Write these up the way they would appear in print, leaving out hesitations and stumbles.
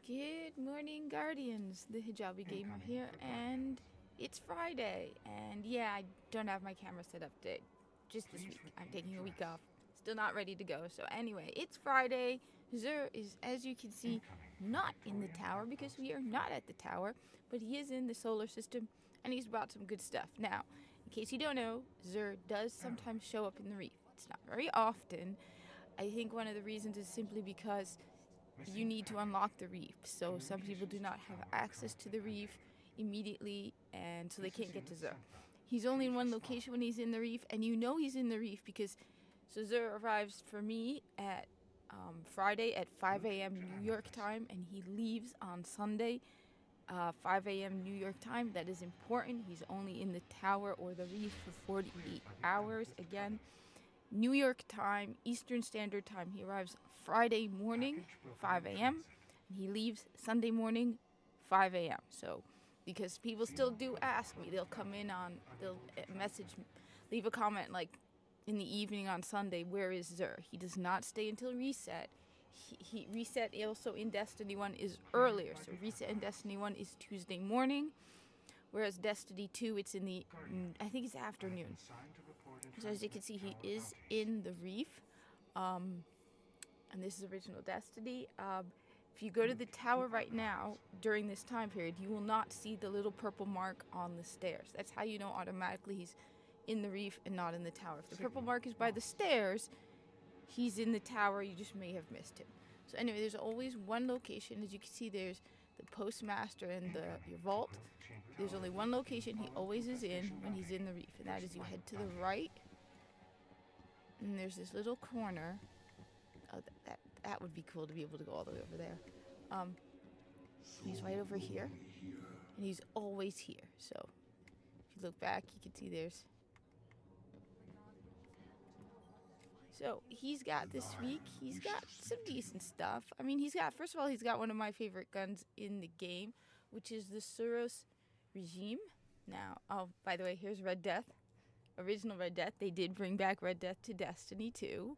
Good morning, Guardians. The Hijabi Gamer here, and it's Friday. And yeah, I don't have my camera set up today. Just this week. I'm taking a week off. Still not ready to go. So, anyway, it's Friday. Zur is, as you can see, not in the tower because we are not at the tower, but he is in the solar system and he's brought some good stuff. Now, in case you don't know, Zur does sometimes show up in the reef. It's not very often. I think one of the reasons is simply because you need to unlock the reef. So some people do not have access to the reef immediately, and so they can't get to Zur. He's only in one location when he's in the reef, and you know he's in the reef because Zur arrives for me at Friday at 5 a.m. New York time, and he leaves on Sunday 5 a.m. New York time. That is important. He's only in the tower or the reef for 48 hours. Again, New York time, Eastern Standard Time. He arrives Friday morning, 5 a.m. And he leaves Sunday morning, 5 a.m. So, because people still do ask me, they'll message, leave a comment like in the evening on Sunday, where is Zur? He does not stay until reset. He reset also in Destiny 1 is earlier. So reset in Destiny 1 is Tuesday morning, whereas Destiny 2 it's in the I think it's afternoon. So as you can see, he is in the reef, and this is original Destiny. If you go to the tower right now during this time period, you will not see the little purple mark on the stairs. That's how you know automatically he's in the reef and not in the tower. If the purple mark is by the stairs, he's in the tower. You just may have missed him. So anyway, there's always one location. As you can see, there's the postmaster and your vault. There's only one location he always is in when he's in the reef, and that is you head to the right, and there's this little corner. Oh, that would be cool to be able to go all the way over there. He's right over here, and he's always here. So if you look back, you can see there's. So he's got this week, he's got some decent stuff. I mean, first of all, he's got one of my favorite guns in the game, which is the Suros Regime. Now, oh, by the way, here's Red Death. Original Red Death. They did bring back Red Death to Destiny 2,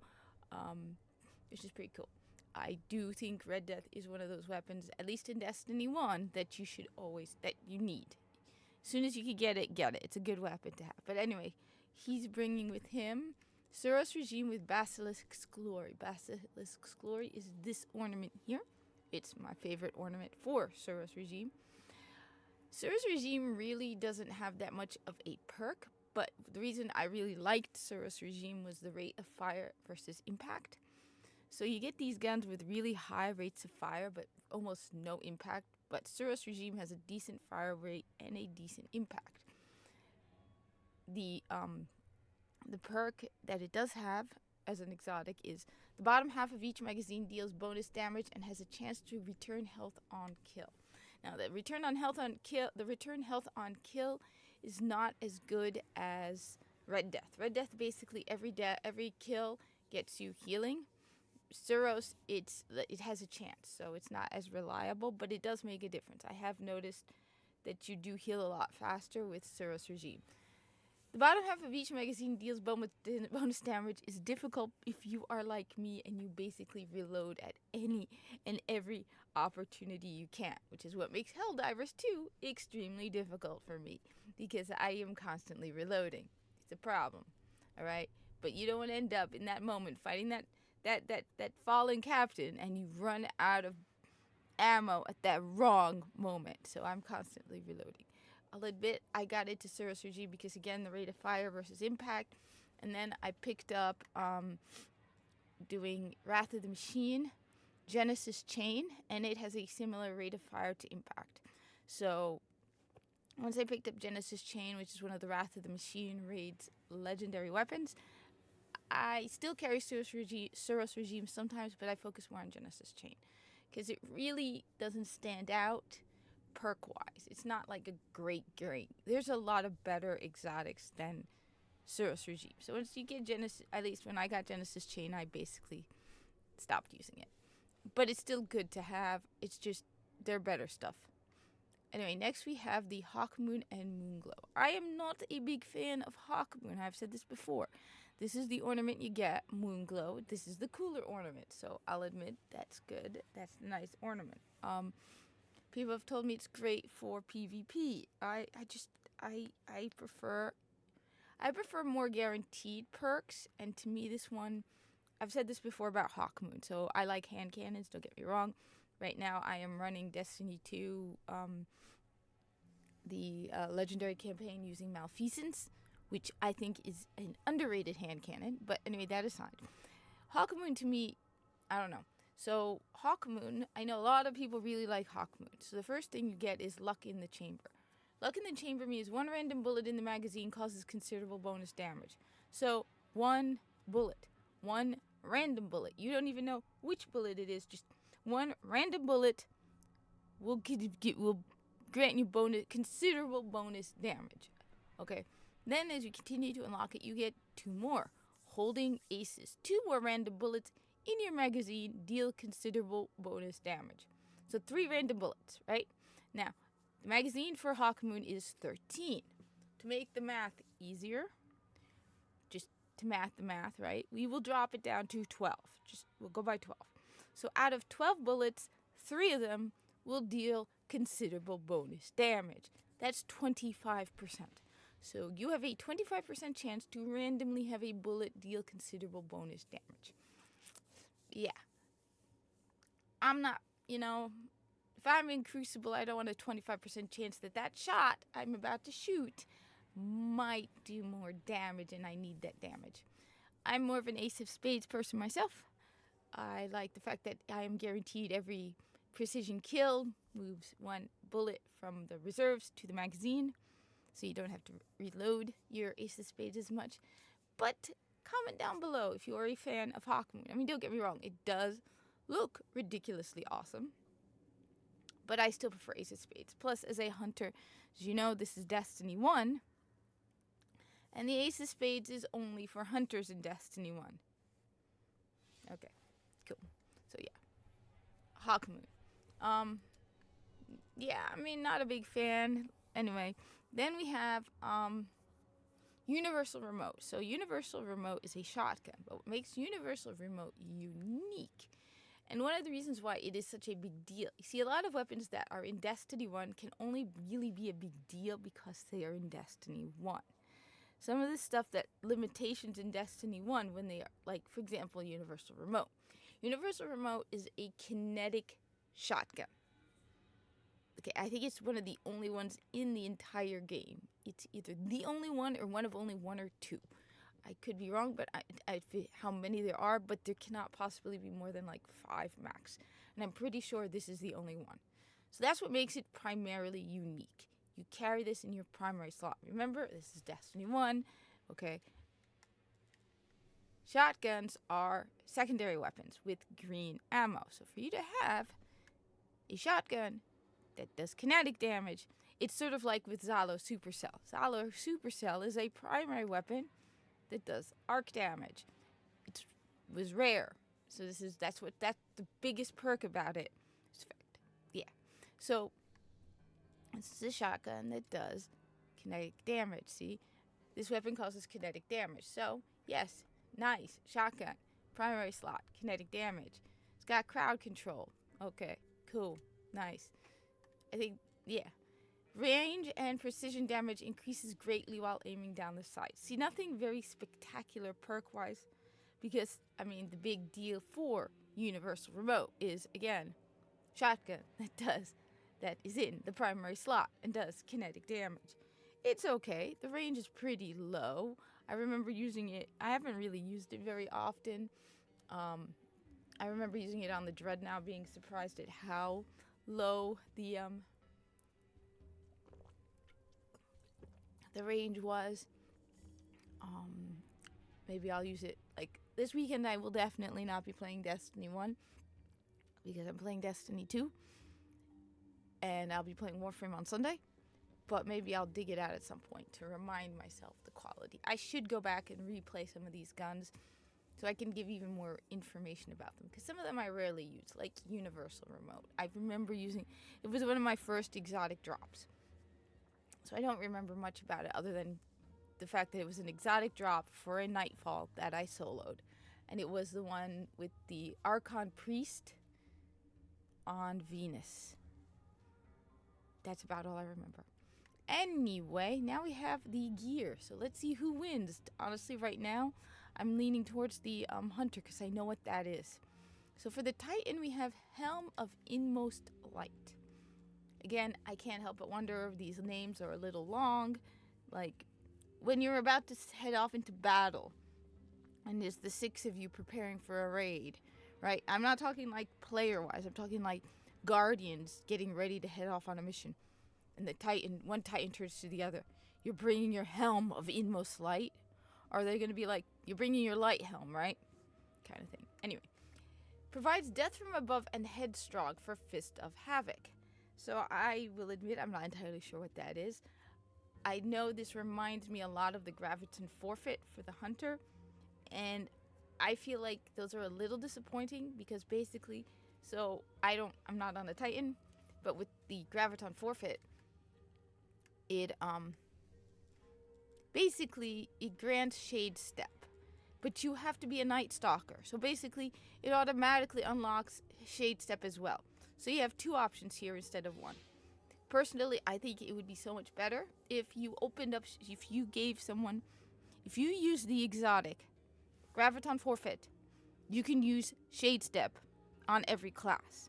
which is pretty cool. I do think Red Death is one of those weapons, at least in Destiny 1, that you need. As soon as you can get it, get it. It's a good weapon to have. But anyway, he's bringing with him Suros Regime with Basilisk's Glory. Basilisk's Glory is this ornament here. It's my favorite ornament for Suros Regime. Suros Regime really doesn't have that much of a perk, but the reason I really liked Suros Regime was the rate of fire versus impact. So you get these guns with really high rates of fire, but almost no impact. But Suros Regime has a decent fire rate and a decent impact. The perk that it does have as an exotic is the bottom half of each magazine deals bonus damage and has a chance to return health on kill. Now, the return health on kill is not as good as Red Death. Red Death basically every kill gets you healing. Suros, it has a chance, so it's not as reliable, but it does make a difference. I have noticed that you do heal a lot faster with Suros Regime. The bottom half of each magazine deals bonus damage is difficult if you are like me and you basically reload at any and every opportunity you can, which is what makes Helldivers 2 extremely difficult for me because I am constantly reloading. It's a problem, all right? But you don't want to end up in that moment fighting that fallen captain and you run out of ammo at that wrong moment. So I'm constantly reloading. I'll admit I got into Suros Regime because, again, the rate of fire versus impact. And then I picked up doing Wrath of the Machine, Genesis Chain, and it has a similar rate of fire to impact. So once I picked up Genesis Chain, which is one of the Wrath of the Machine raid's legendary weapons, I still carry Suros Regime sometimes, but I focus more on Genesis Chain because it really doesn't stand out perk-wise. It's not like a great. There's a lot of better exotics than Suros Regime. So once you get Genesis, at least when I got Genesis Chain, I basically stopped using it. But it's still good to have. It's just, they're better stuff. Anyway, next we have the Hawkmoon and Moonglow. I am not a big fan of Hawkmoon. I've said this before. This is the ornament you get, Moonglow. This is the cooler ornament, so I'll admit that's good. That's a nice ornament. People have told me it's great for PvP. I prefer more guaranteed perks, and to me this one, I've said this before about Hawkmoon, so I like hand cannons, don't get me wrong. Right now I am running Destiny 2, the legendary campaign using Malfeasance, which I think is an underrated hand cannon, but anyway, that aside. Hawkmoon to me, I don't know. So Hawkmoon, I know a lot of people really like Hawkmoon. So the first thing you get is Luck in the Chamber. Luck in the Chamber means one random bullet in the magazine causes considerable bonus damage. So one bullet, one random bullet. You don't even know which bullet it is. Just one random bullet will grant you considerable bonus damage. Okay. Then as you continue to unlock it, you get 2 more. Holding aces. 2 more random bullets in your magazine deal considerable bonus damage. So 3 random bullets, right? Now, the magazine for Hawkmoon is 13. To make the math easier, just to math the math, right? We will drop it down to 12. We'll go by 12. So out of 12 bullets, 3 of them will deal considerable bonus damage. That's 25%. So you have a 25% chance to randomly have a bullet deal considerable bonus damage. Yeah. I'm not, if I'm in Crucible, I don't want a 25% chance that shot I'm about to shoot might do more damage, and I need that damage. I'm more of an Ace of Spades person myself. I like the fact that I am guaranteed every precision kill moves 1 bullet from the reserves to the magazine, so you don't have to reload your Ace of Spades as much. But comment down below if you are a fan of Hawkmoon. I mean, don't get me wrong, it does look ridiculously awesome, but I still prefer Ace of Spades. Plus, as a hunter, as you know, this is Destiny 1, and the Ace of Spades is only for hunters in Destiny 1. Okay, cool. So yeah, Hawkmoon. Yeah, I mean, not a big fan. Anyway, then we have Universal Remote. So Universal Remote is a shotgun, but what makes Universal Remote unique, and one of the reasons why it is such a big deal, you see, a lot of weapons that are in Destiny 1 can only really be a big deal because they are in Destiny 1. Some of the stuff that limitations in Destiny 1 when they are, like, for example, Universal Remote. Universal Remote is a kinetic shotgun. Okay, I think it's one of the only ones in the entire game. It's either the only one or one of only 1 or 2. I could be wrong, but I how many there are, but there cannot possibly be more than like 5 max. And I'm pretty sure this is the only one. So that's what makes it primarily unique. You carry this in your primary slot. Remember, this is Destiny 1, okay? Shotguns are secondary weapons with green ammo. So for you to have a shotgun that does kinetic damage, it's sort of like with Zalo Supercell. Zalo Supercell is a primary weapon that does arc damage. It was rare, so that's the biggest perk about it. Yeah, so this is a shotgun that does kinetic damage. See, this weapon causes kinetic damage. So yes, nice shotgun, primary slot, kinetic damage. It's got crowd control. Okay, cool, nice. I think, yeah. Range and precision damage increases greatly while aiming down the sight. See, nothing very spectacular perk-wise, because, I mean, the big deal for Universal Remote is, again, shotgun that is in the primary slot and does kinetic damage. It's okay. The range is pretty low. I remember using it. I haven't really used it very often. I remember using it on the Dreadnought, being surprised at how low the range was. Maybe I'll use it like this weekend. I will definitely not be playing Destiny 1 because I'm playing Destiny 2, and I'll be playing Warframe on Sunday, but maybe I'll dig it out at some point to remind myself the quality. I should go back and replay some of these guns so I can give even more information about them, because some of them I rarely use, like Universal Remote. I remember using it was one of my first exotic drops, so I don't remember much about it other than the fact that it was an exotic drop for a Nightfall that I soloed. And it was the one with the Archon Priest on Venus. That's about all I remember. Anyway, now we have the gear. So let's see who wins. Honestly, right now, I'm leaning towards the Hunter because I know what that is. So for the Titan, we have Helm of Inmost Light. Again, I can't help but wonder if these names are a little long. Like, when you're about to head off into battle, and there's the 6 of you preparing for a raid, right? I'm not talking like player-wise. I'm talking like Guardians getting ready to head off on a mission. And one Titan turns to the other. You're bringing your Helm of Inmost Light? Or are they going to be like, you're bringing your light helm, right? Kind of thing. Anyway. Provides death from above and headstrong for Fist of Havoc. So I will admit I'm not entirely sure what that is. I know this reminds me a lot of the Graviton Forfeit for the Hunter. And I feel like those are a little disappointing because basically, so I'm not on a Titan, but with the Graviton Forfeit, it basically it grants Shade Step, but you have to be a Night Stalker. So basically, it automatically unlocks Shade Step as well. So you have 2 options here instead of 1. Personally, I think it would be so much better if you use the exotic Graviton Forfeit, you can use Shade Step on every class.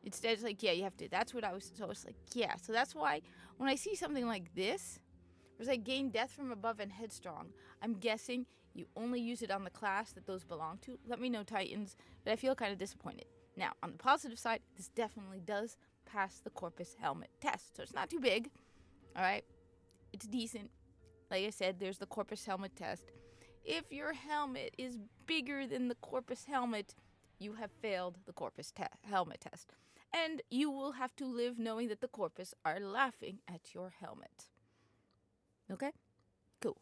Instead, it's like, yeah, you have to. That's what I was. So it's like, yeah. So that's why when I see something like this, where it's like gain death from above and headstrong, I'm guessing you only use it on the class that those belong to. Let me know, Titans. But I feel kind of disappointed. Now, on the positive side, this definitely does pass the Corpus Helmet test. So it's not too big. All right. It's decent. Like I said, there's the Corpus Helmet test. If your helmet is bigger than the Corpus Helmet, you have failed the Corpus Helmet test. And you will have to live knowing that the Corpus are laughing at your helmet. Okay? Cool.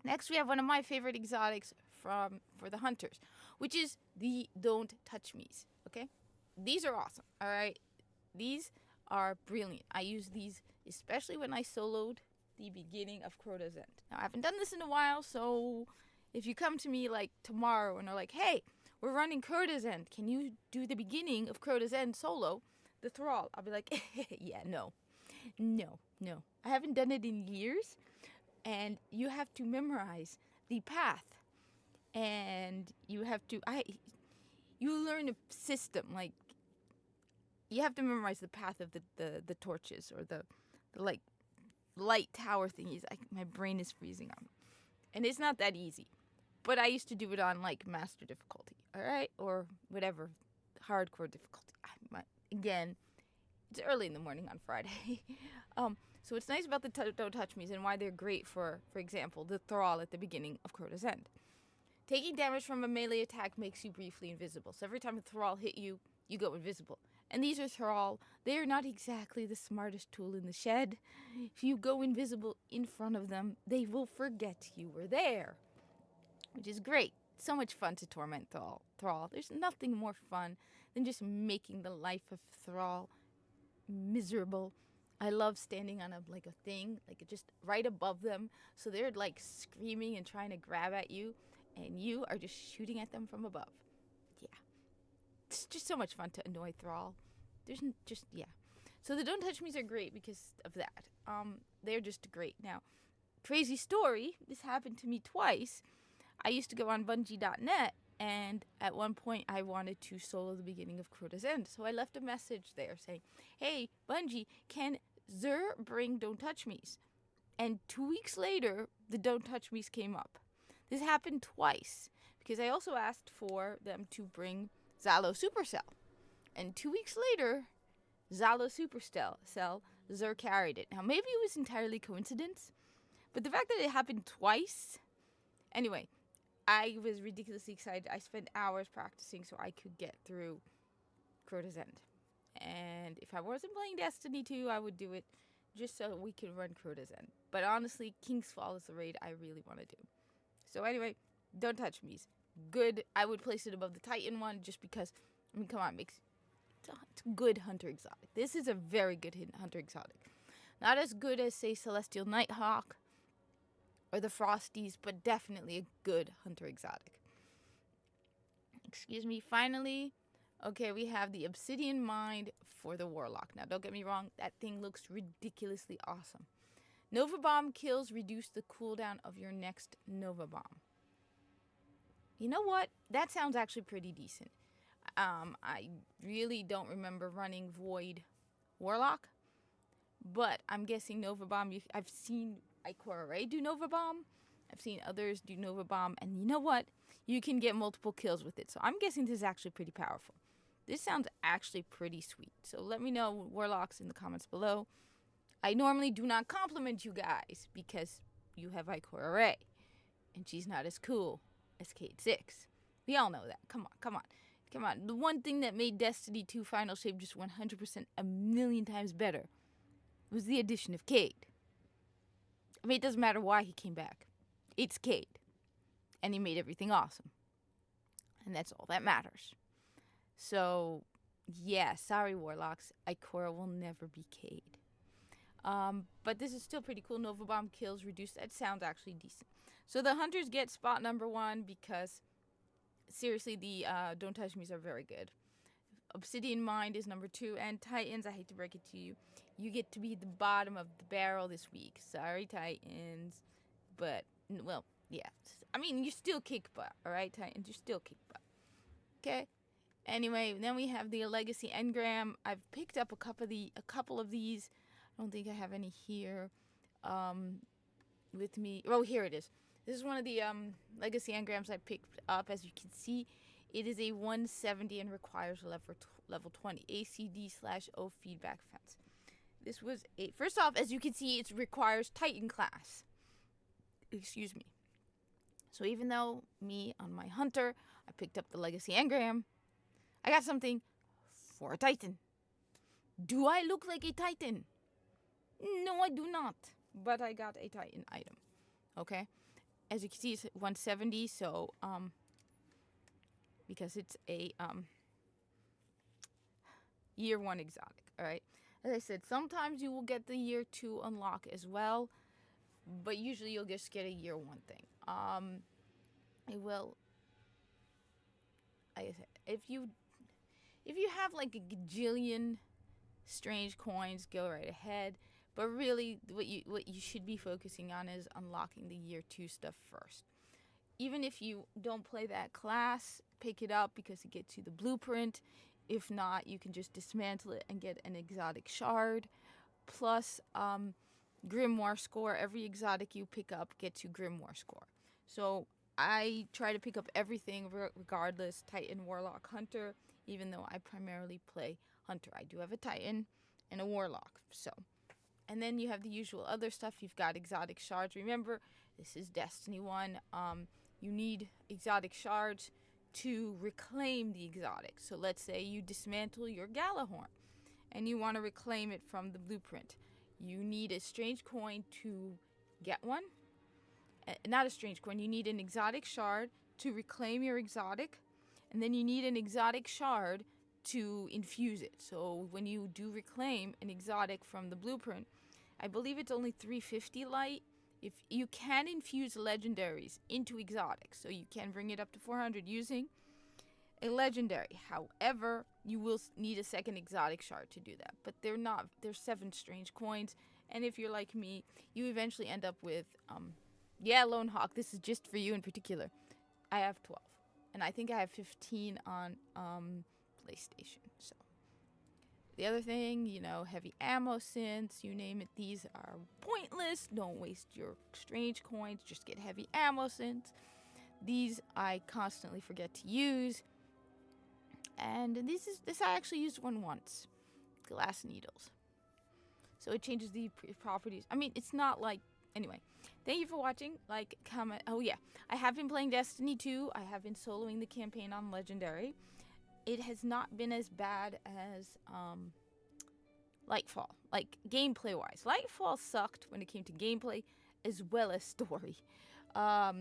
Next, we have one of my favorite exotics for the Hunters, which is the Don't Touch Me's. Okay? These are awesome. All right? These are brilliant. I use these especially when I soloed the beginning of Crota's End. Now, I haven't done this in a while, so if you come to me like tomorrow and are like, hey, we're running Crota's End, can you do the beginning of Crota's End solo, the Thrall? I'll be like, yeah, no. I haven't done it in years, and you have to memorize the path, and you learn a system, like, you have to memorize the path of the torches, or the like, light tower thingies. My brain is freezing on. And it's not that easy. But I used to do it on, like, master difficulty, all right? Or whatever, hardcore difficulty. Again, it's early in the morning on Friday. So what's nice about the Don't Touch Me's and why they're great for example, the Thrall at the beginning of Crota's End. Taking damage from a melee attack makes you briefly invisible. So every time a Thrall hit you, you go invisible. And these are Thrall. They are not exactly the smartest tool in the shed. If you go invisible in front of them, they will forget you were there. Which is great. So much fun to torment Thrall. There's nothing more fun than just making the life of Thrall miserable. I love standing on a thing, like just right above them. So they're like screaming and trying to grab at you. And you are just shooting at them from above. Yeah. It's just so much fun to annoy Thrall. So the Don't Touch Me's are great because of that. They're just great. Now, crazy story, this happened to me twice. I used to go on Bungie.net, and at one point I wanted to solo the beginning of Crota's End. So I left a message there saying, hey, Bungie, can Xur bring Don't Touch Me's? And 2 weeks later, the Don't Touch Me's came up. This happened twice, because I also asked for them to bring Zalo Supercell. And 2 weeks later, Zalo Supercell, Xur carried it. Now, maybe it was entirely coincidence, but the fact that it happened twice... Anyway, I was ridiculously excited. I spent hours practicing so I could get through Crota's End. And if I wasn't playing Destiny 2, I would do it just so we could run Crota's End. But honestly, King's Fall is the raid I really want to do. So anyway, Don't Touch Me's. Good. I would place it above the Titan one just because, I mean, come on, it's a good Hunter Exotic. This is a very good Hunter Exotic. Not as good as, say, Celestial Nighthawk or the Frosties, but definitely a good hunter exotic. Excuse me. Finally, okay, we have the Obsidian Mind for the Warlock. Now, don't get me wrong, that thing looks ridiculously awesome. Nova Bomb kills reduce the cooldown of your next Nova Bomb. You know what? That sounds actually pretty decent. I really don't remember running Void Warlock, but I'm guessing Nova Bomb. I've seen Ikora Ray do Nova Bomb. I've seen others do Nova Bomb, and you know what? You can get multiple kills with it. So I'm guessing this is actually pretty powerful. This sounds actually pretty sweet. So let me know, Warlocks, in the comments below. I normally do not compliment you guys because you have Ikora Ray, and she's not as cool as Cayde 6. We all know that. Come on. The one thing that made Destiny 2 Final Shape just 100% a million times better was the addition of Cayde. I mean, it doesn't matter why he came back. It's Cayde. And he made everything awesome. And that's all that matters. So, yeah, sorry, Warlocks. Ikora will never be Cayde. But this is still pretty cool. Nova Bomb kills reduced. That sounds actually decent. So the hunters get spot number 1 because, seriously, the Don't Touch Me's are very good. Obsidian Mind is number 2. And Titans, I hate to break it to you, you get to be the bottom of the barrel this week. Sorry, Titans. But, well, yeah. I mean, you still kick butt, alright, Titans? You still kick butt. Okay? Anyway, then we have the Legacy Engram. I've picked up a couple of these. I don't think I have any here with me. Oh, here it is. This is one of the Legacy Engrams I picked up. As you can see, it is a 170 and requires level 20 ACD/O feedback fence. This was first off, as you can see, it requires Titan class. Excuse me. So even though me on my hunter, I picked up the Legacy Engram, I got something for a Titan. Do I look like a Titan? No, I do not. But I got a Titan item. Okay? As you can see, it's 170, so, because it's a, year 1 exotic, alright? As I said, sometimes you will get the year 2 unlock as well, but usually you'll just get a year 1 thing. If you have like a gajillion strange coins, go right ahead. But really, what you should be focusing on is unlocking the year 2 stuff first. Even if you don't play that class, pick it up because it gets you the blueprint. If not, you can just dismantle it and get an exotic shard. Plus, Grimoire score. Every exotic you pick up gets you Grimoire score. So I try to pick up everything regardless, Titan, Warlock, Hunter, even though I primarily play Hunter. I do have a Titan and a Warlock, so. And then you have the usual other stuff. You've got exotic shards. Remember, this is Destiny 1. You need exotic shards to reclaim the exotic. So let's say you dismantle your Galahorn and you want to reclaim it from the blueprint. You need a strange coin to get one. Not a strange coin. You need an exotic shard to reclaim your exotic. And then you need an exotic shard to infuse it. So when you do reclaim an exotic from the blueprint, I believe it's only 350 light. If you can infuse legendaries into exotics, so you can bring it up to 400 using a legendary. However, you will need a second exotic shard to do that. But there's 7 strange coins, and if you're like me, you eventually end up with Lone Hawk. This is just for you in particular. I have 12, and I think I have 15 on PlayStation. So the other thing, heavy ammo synths, you name it, these are pointless. Don't waste your strange coins, just get heavy ammo synths. These I constantly forget to use. And this I actually used one once. Glass needles. So it changes the properties. I mean, it's not like, anyway. Thank you for watching. Like, comment. Oh yeah, I have been playing Destiny 2. I have been soloing the campaign on Legendary. It has not been as bad as Lightfall, like gameplay wise. Lightfall sucked when it came to gameplay as well as story.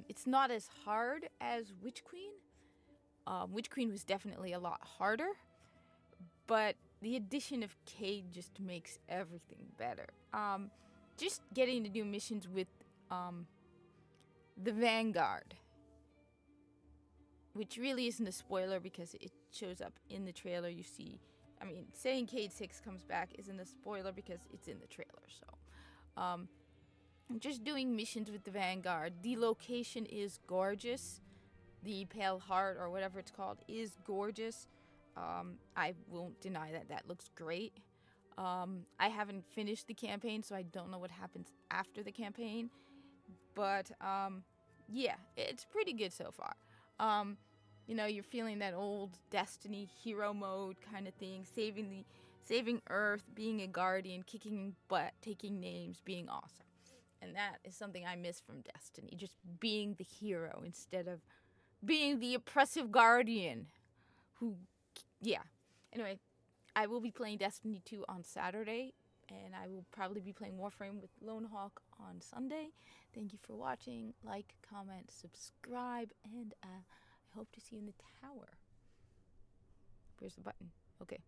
It's not as hard as Witch Queen. Witch Queen was definitely a lot harder, but the addition of Cayde just makes everything better. Just getting to do missions with the Vanguard, which really isn't a spoiler because it shows up in the trailer. You see, I mean, saying Cayde 6 comes back isn't a spoiler because it's in the trailer. So, I'm just doing missions with the Vanguard. The location is gorgeous. The Pale Heart, or whatever it's called, is gorgeous. I won't deny that that looks great. I haven't finished the campaign, so I don't know what happens after the campaign. But yeah, it's pretty good so far. You know, you're feeling that old Destiny hero mode kind of thing, saving Earth, being a guardian, kicking butt, taking names, being awesome. And that is something I miss from Destiny, just being the hero instead of being the oppressive guardian who, yeah. Anyway, I will be playing Destiny 2 on Saturday, and I will probably be playing Warframe with Lone Hawk on Sunday. Thank you for watching. Like, comment, subscribe, and I hope to see you in the tower. Where's the button? Okay.